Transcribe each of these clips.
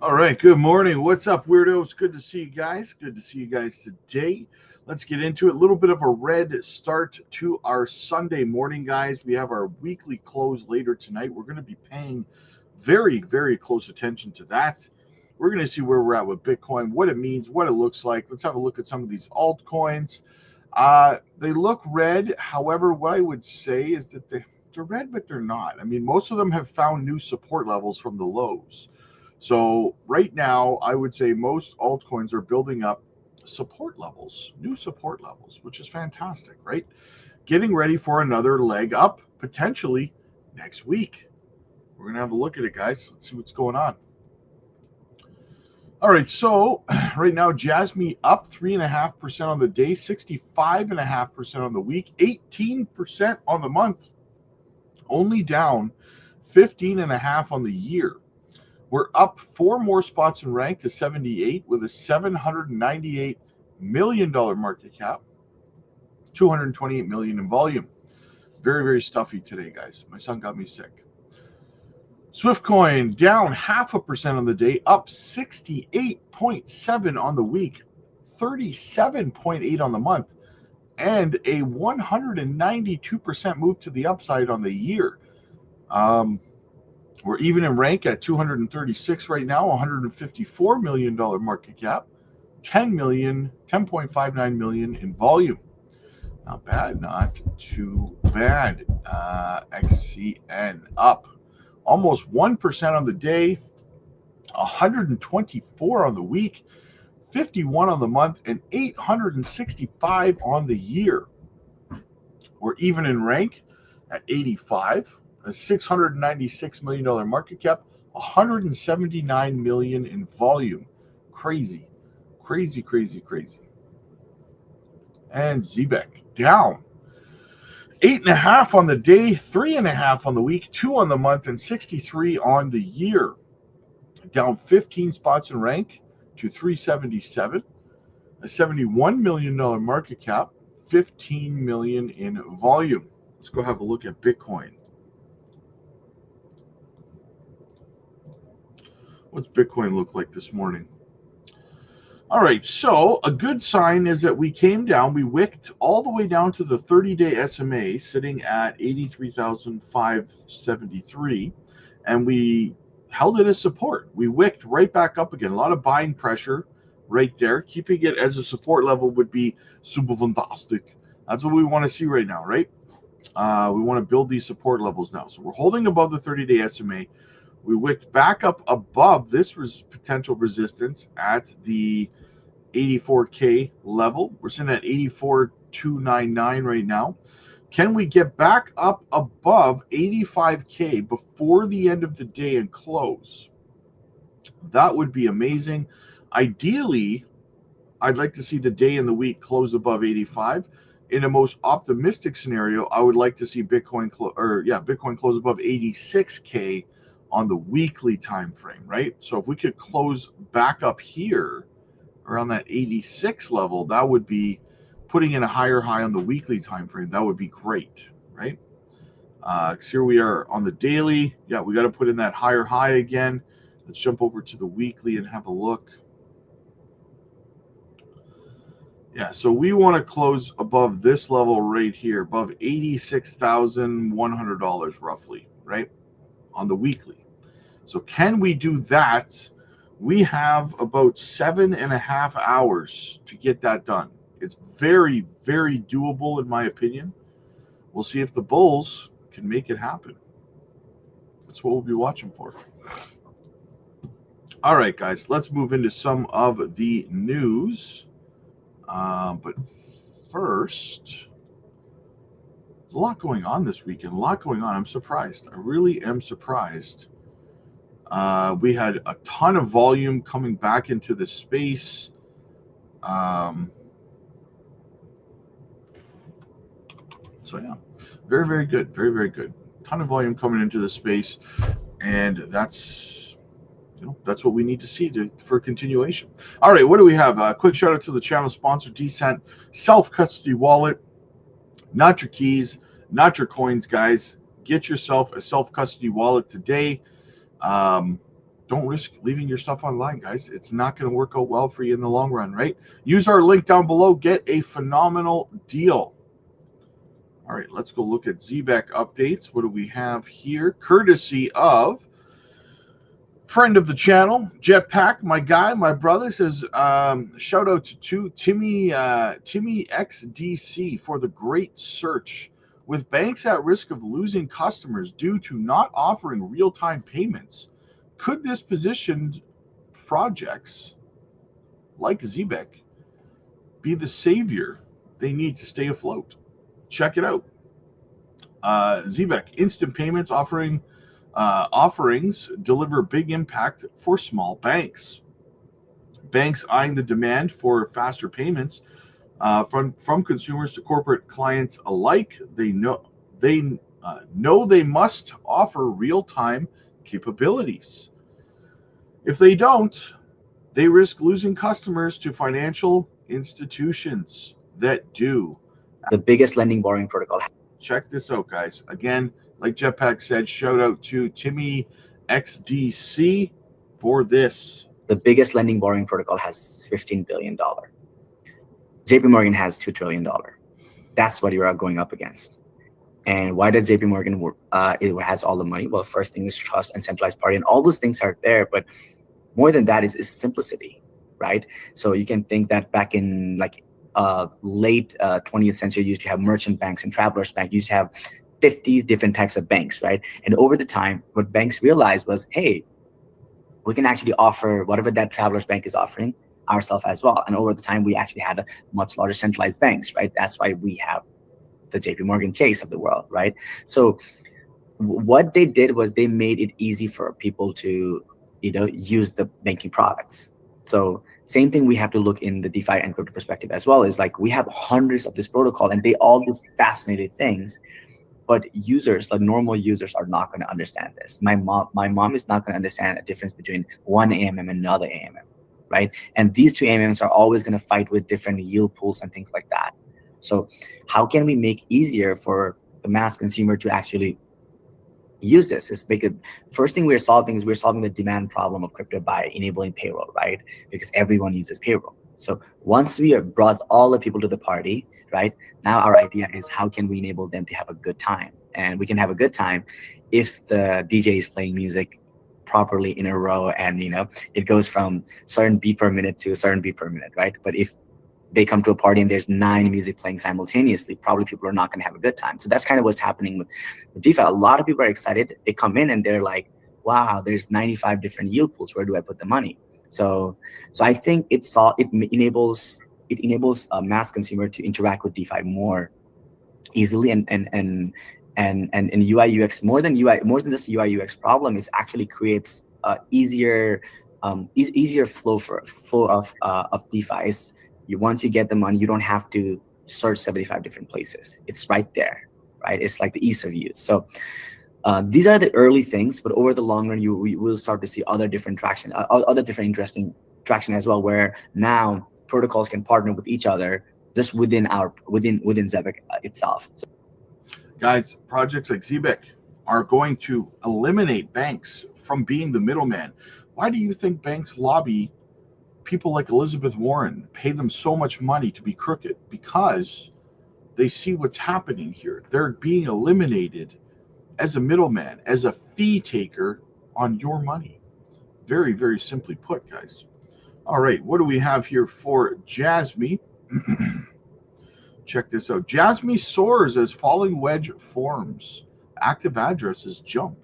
All right, good morning. What's up, weirdos? Good to see you guys. Good to see you guys today. Let's get into it. A little bit of a red start to our Sunday morning, guys. We have our weekly close later tonight. We're going to be paying very, very close attention to that. We're going to see where we're at with Bitcoin, what it means, what it looks like. Let's have a look at some of these altcoins. They look red. However, what I would say is that they're red, but they're not. I mean, most of them have found new support levels from the lows. So right now, I would say most altcoins are building up support levels, new support levels, which is fantastic, right? Getting ready for another leg up potentially next week. We're going to have a look at it, guys. Let's see what's going on. All right, so right now, Jasmy up 3.5% on the day, 65.5% on the week, 18% on the month, only down 15.5% on the year. We're up 4 more spots in rank to 78 with a $798 million market cap, 228 million in volume. Very, very stuffy today, guys. My son got me sick. Swiftcoin down 0.5% on the day, up 68.7 on the week, 37.8 on the month, and a 192% move to the upside on the year. We're even in rank at 236 right now, $154 million market cap, 10.59 million in volume. Not bad, not too bad. XCN up almost 1% on the day, 124 on the week, 51 on the month, and 865 on the year. We're even in rank at 85, a $696 million market cap, 179 million in volume. Crazy, crazy, crazy, crazy. And Zebec down 8.5 on the day, 3.5 on the week, 2 on the month, and 63 on the year. Down 15 spots in rank to 377, a $71 million market cap, 15 million in volume. Let's go have a look at Bitcoin. What's Bitcoin look like this morning? All right, so a good sign is that we came down, we wicked all the way down to the 30-day SMA sitting at 83,573, and we held it as support. We wicked right back up again. A lot of buying pressure right there. Keeping it as a support level would be super fantastic. That's what we want to see right now, right? We want to build these support levels now. So we're holding above the 30-day SMA. We wicked back up above this potential resistance at the 84K level. We're sitting at 84,299 right now. Can we get back up above 85K before the end of the day and close? That would be amazing. Ideally, I'd like to see the day and the week close above 85. In a most optimistic scenario, I would like to see Bitcoin close above 86K on the weekly time frame, right? So if we could close back up here around that 86 level, that would be putting in a higher high on the weekly time frame. That would be great, right? Here we are on the daily. Yeah, we got to put in that higher high again. Let's jump over to the weekly and have a look. Yeah, so we want to close above this level right here, above $86,100 roughly, right? On the weekly. So can we do that? We have about 7.5 hours to get that done. It's very, very doable in my opinion. We'll see if the bulls can make it happen. That's what we'll be watching for. All right, guys, let's move into some of the news. But first, there's a lot going on this weekend. A lot going on. I'm surprised. I really am surprised. We had a ton of volume coming back into the space. So yeah, very, very good. Very, very good. Ton of volume coming into the space, and that's what we need to see for continuation. All right, what do we have? A quick shout out to the channel sponsor, Descent self-custody wallet. Not your keys, not your coins, guys. Get yourself a self-custody wallet today. don't risk leaving your stuff online, guys. It's not going to work out well for you in the long run, right? Use our link down below. Get a phenomenal deal. All right, let's go look at Zebec updates. What do we have here? Courtesy of friend of the channel, Jetpack, my guy, my brother, says, shout out to Timmy XDC for the great search. With banks at risk of losing customers due to not offering real-time payments, could this positioned projects like Zebec be the savior they need to stay afloat? Check it out. Zebec instant payments offerings deliver big impact for small banks. Banks eyeing the demand for faster payments from consumers to corporate clients alike. They know they must offer real-time capabilities. If they don't, they risk losing customers to financial institutions that do. The biggest lending borrowing protocol. Check this out, guys. Again, like Jetpack said, shout out to Timmy XDC for this. The biggest lending borrowing protocol has $15 billion. JP Morgan has $2 trillion. That's what you are going up against. And why does JP Morgan it has all the money? Well, first thing is trust and centralized party, and all those things are there. But more than that is simplicity, right? So you can think that back in like late 20th century, you used to have merchant banks and travelers bank. You used to have 50 different types of banks, right? And over the time, what banks realized was, hey, we can actually offer whatever that travelers bank is offering ourselves as well. And over the time, we actually had a much larger centralized banks, right? That's why we have the JP Morgan Chase of the world, right? So what they did was they made it easy for people to, use the banking products. So same thing we have to look in the DeFi and crypto perspective as well, is like we have hundreds of this protocol and they all do fascinating things, but users, like normal users, are not going to understand this. My mom is not going to understand the difference between one AMM and another AMM, right? And these two AMMs are always going to fight with different yield pools and things like that. So how can we make easier for the mass consumer to actually use this? Is make it first thing we're solving the demand problem of crypto by enabling payroll, right? Because everyone uses payroll. So once we have brought all the people to the party, right, now our idea is how can we enable them to have a good time? And we can have a good time if the DJ is playing music properly in a row, and it goes from certain beat per minute to a certain beat per minute, right? But if they come to a party and there's 9 music playing simultaneously, probably people are not going to have a good time. So that's kind of what's happening with DeFi. A lot of people are excited. They come in and they're like, wow, there's 95 different yield pools. Where do I put the money? So I think it enables a mass consumer to interact with DeFi more easily, and UI UX more than just UI UX problem is actually creates easier flow of DeFi. Once you get the money, you don't have to search 75 different places. It's right there, right? It's like the ease of use. So these are the early things, but over the long run, we will start to see other different interesting traction as well, where now protocols can partner with each other just within Zebec itself. So, guys, projects like Zebec are going to eliminate banks from being the middleman. Why do you think banks lobby people like Elizabeth Warren, pay them so much money to be crooked? Because they see what's happening here. They're being eliminated as a middleman, as a fee taker on your money. Very, very simply put, guys. All right, what do we have here for Jasmy? Check this out. Jasmy soars as falling wedge forms. Active addresses jump.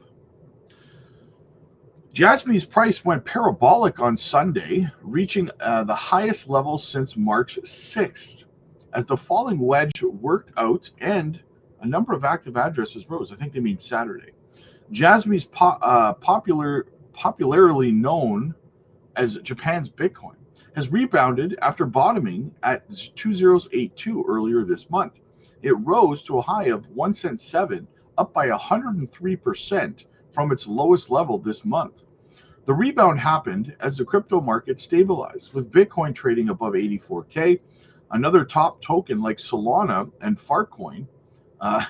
Jasmy's price went parabolic on Sunday, reaching the highest level since March 6th, as the falling wedge worked out and a number of active addresses rose. I think they mean Saturday. Jasmy's popularly known as Japan's Bitcoin has rebounded after bottoming at 2082 earlier this month. It rose to a high of 1.7 up by 103% from its lowest level this month. The rebound happened as the crypto market stabilized, with Bitcoin trading above 84K. Another top token like Solana and Fartcoin, I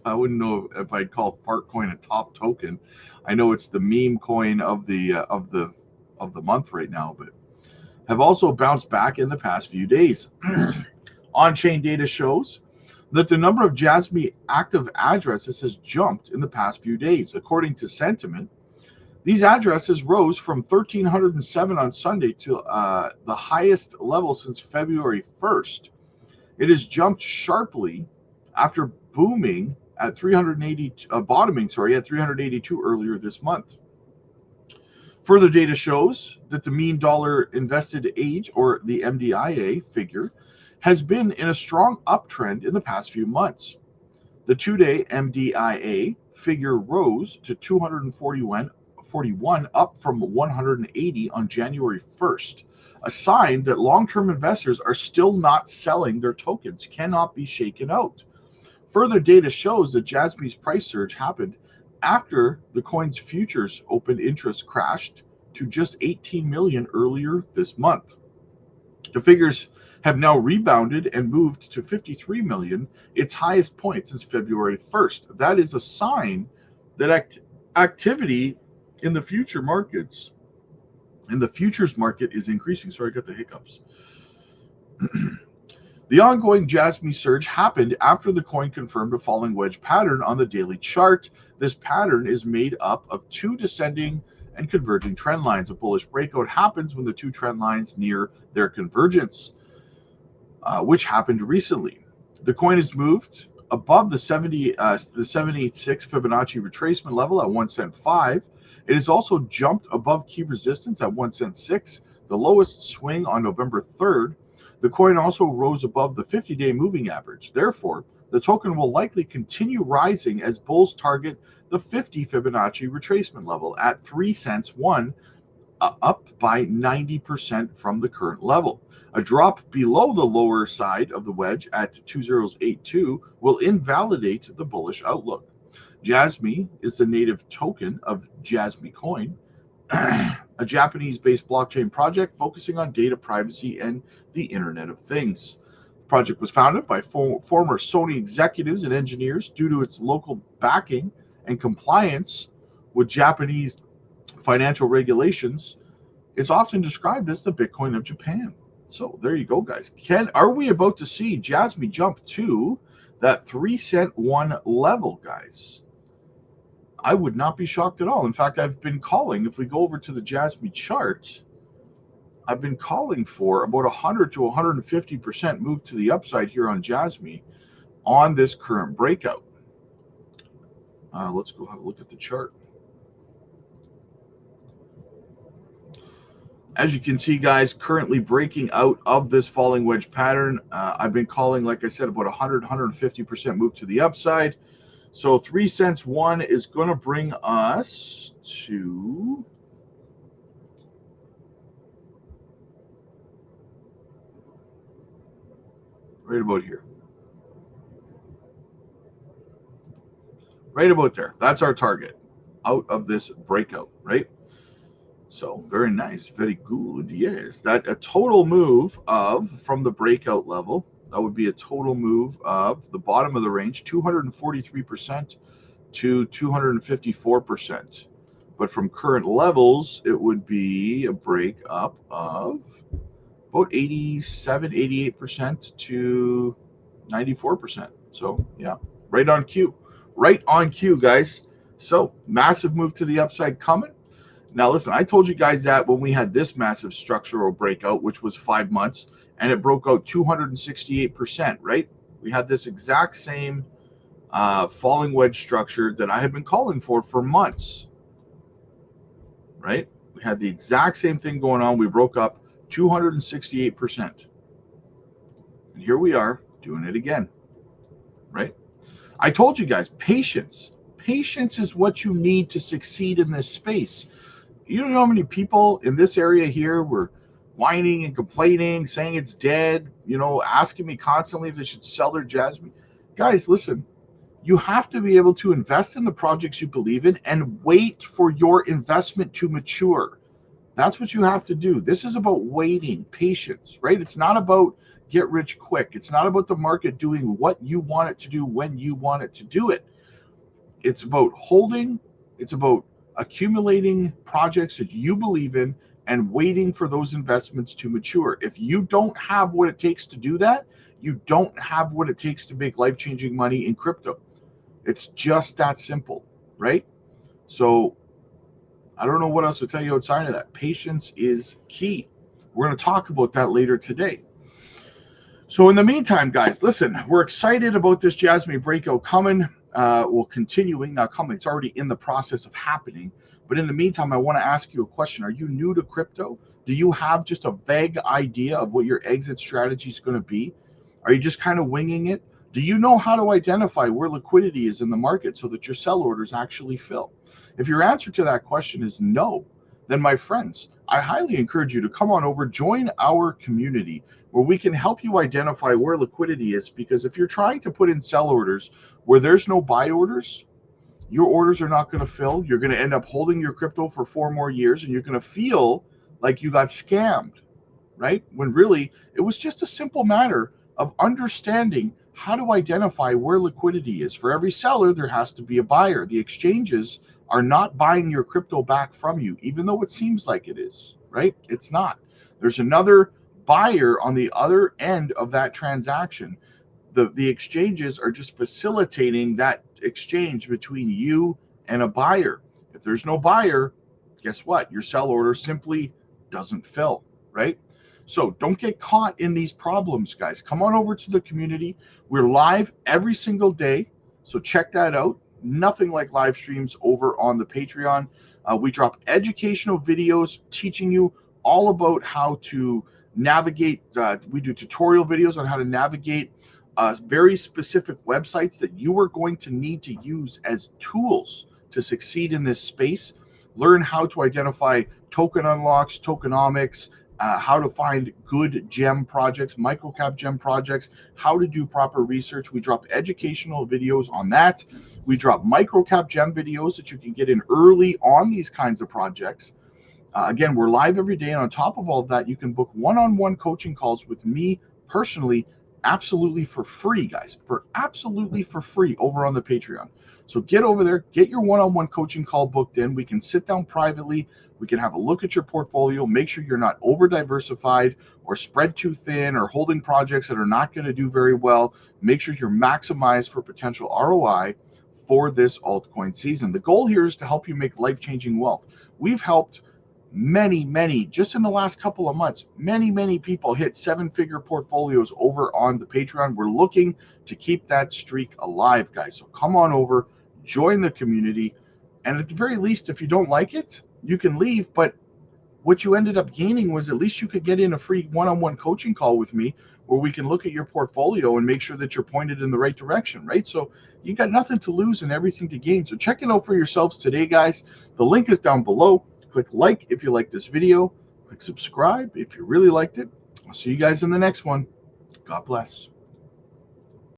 wouldn't know if I'd call Fartcoin a top token, I know it's the meme coin of the month right now, but have also bounced back in the past few days. On-chain data shows that the number of Jasmy active addresses has jumped in the past few days. According to Sentiment, these addresses rose from 1,307 on Sunday to the highest level since February 1st. It has jumped sharply after booming at 380, bottoming, at 382 earlier this month. Further data shows that the mean dollar invested age, or the MDIA figure, has been in a strong uptrend in the past few months. The 2-day MDIA figure rose to 241, up from 180 on January 1st, a sign that long-term investors are still not selling their tokens, cannot be shaken out. Further data shows that Jasmy's price surge happened after the coin's futures open interest crashed to just 18 million earlier this month. The figures have now rebounded and moved to 53 million, its highest point since February 1st. That is a sign that activity in the futures market is increasing. Sorry, I got the hiccups. The ongoing Jasmy surge happened after the coin confirmed a falling wedge pattern on the daily chart. This pattern is made up of two descending and converging trend lines. A bullish breakout happens when the two trend lines near their convergence, which happened recently. The coin has moved above the 786 Fibonacci retracement level at 1 cent 5. It has also jumped above key resistance at 1 cent 6, the lowest swing on November 3rd. The coin also rose above the 50-day moving average. Therefore, the token will likely continue rising as bulls target the 50 Fibonacci retracement level at 3 cents 1, up by 90% from the current level. A drop below the lower side of the wedge at 2082 will invalidate the bullish outlook. Jasmy is the native token of Jasmy Coin, a Japanese-based blockchain project focusing on data privacy and the Internet of Things. The project was founded by former Sony executives and engineers. Due to its local backing and compliance with Japanese financial regulations, it's often described as the Bitcoin of Japan. So there you go, guys. Are we about to see Jasmy jump to that 3 cent 1 level, guys? I would not be shocked at all. In fact, I've been calling, if we go over to the Jasmy chart, I've been calling for about 100 to 150% move to the upside here on Jasmy on this current breakout. Let's go have a look at the chart. As you can see, guys, currently breaking out of this falling wedge pattern. I've been calling, like I said, about 100, 150% move to the upside. So 3 cents 1 is going to bring us to right about here. Right about there. That's our target out of this breakout, right? So very nice, very good. Yes, that a total move from the breakout level. That would be a total move of the bottom of the range, 243% to 254%. But from current levels, it would be a break up of about 87, 88% to 94%. So yeah, right on cue. Right on cue, guys. So massive move to the upside coming. Now, listen, I told you guys that when we had this massive structural breakout, which was 5 months, and it broke out 268%, right? We had this exact same falling wedge structure that I had been calling for months, right? We had the exact same thing going on. We broke up 268%. And here we are doing it again, right? I told you guys, patience. Patience is what you need to succeed in this space. You don't know how many people in this area here were whining and complaining, saying it's dead, asking me constantly if they should sell their Jasmy. Guys, listen, you have to be able to invest in the projects you believe in and wait for your investment to mature. That's what you have to do. This is about waiting, patience, right? It's not about get rich quick. It's not about the market doing what you want it to do when you want it to do it. It's about holding. It's about accumulating projects that you believe in and waiting for those investments to mature. If you don't have what it takes to do that, you don't have what it takes to make life-changing money in crypto. It's just that simple, right? So I don't know what else to tell you outside of that. Patience is key. We're going to talk about that later today. So in the meantime, guys, listen, we're excited about this Jasmy breakout coming. Continuing, not coming. It's already in the process of happening. But in the meantime, I want to ask you a question. Are you new to crypto? Do you have just a vague idea of what your exit strategy is going to be? Are you just kind of winging it? Do you know how to identify where liquidity is in the market so that your sell orders actually fill? If your answer to that question is no, then my friends, I highly encourage you to come on over, join our community where we can help you identify where liquidity is. Because if you're trying to put in sell orders where there's no buy orders, your orders are not going to fill. You're going to end up holding your crypto for 4 more years and you're going to feel like you got scammed, right? When really it was just a simple matter of understanding how to identify where liquidity is. For every seller, there has to be a buyer. The exchanges are not buying your crypto back from you, even though it seems like it is, right? It's not. There's another buyer on the other end of that transaction. The exchanges are just facilitating that exchange between you and a buyer. If there's no buyer, guess what? Your sell order simply doesn't fill, right? So don't get caught in these problems, guys. Come on over to the community. We're live every single day, so check that out. Nothing like live streams over on the Patreon. We drop educational videos teaching you all about how to navigate. We do tutorial videos on how to navigate very specific websites that you are going to need to use as tools to succeed in this space. Learn how to identify token unlocks, tokenomics, how to find good gem projects, microcap gem projects, how to do proper research. We drop educational videos on that. We drop microcap gem videos that you can get in early on these kinds of projects. Again, we're live every day. And on top of all of that, you can book one-on-one coaching calls with me personally, absolutely for free, guys, absolutely for free over on the Patreon. So get over there, get your one-on-one coaching call booked in. We can sit down privately. We can have a look at your portfolio, make sure you're not over diversified or spread too thin or holding projects that are not going to do very well. Make sure you're maximized for potential ROI for this altcoin season. The goal here is to help you make life-changing wealth. We've helped many, just in the last couple of months, many people hit 7-figure portfolios over on the Patreon. We're looking to keep that streak alive, guys. So come on over, join the community. And at the very least, if you don't like it, you can leave. But what you ended up gaining was at least you could get in a free one-on-one coaching call with me where we can look at your portfolio and make sure that you're pointed in the right direction, right? So you got nothing to lose and everything to gain. So check it out for yourselves today, guys. The link is down below. Click like if you like this video. Click subscribe if you really liked it. I'll see you guys in the next one. God bless.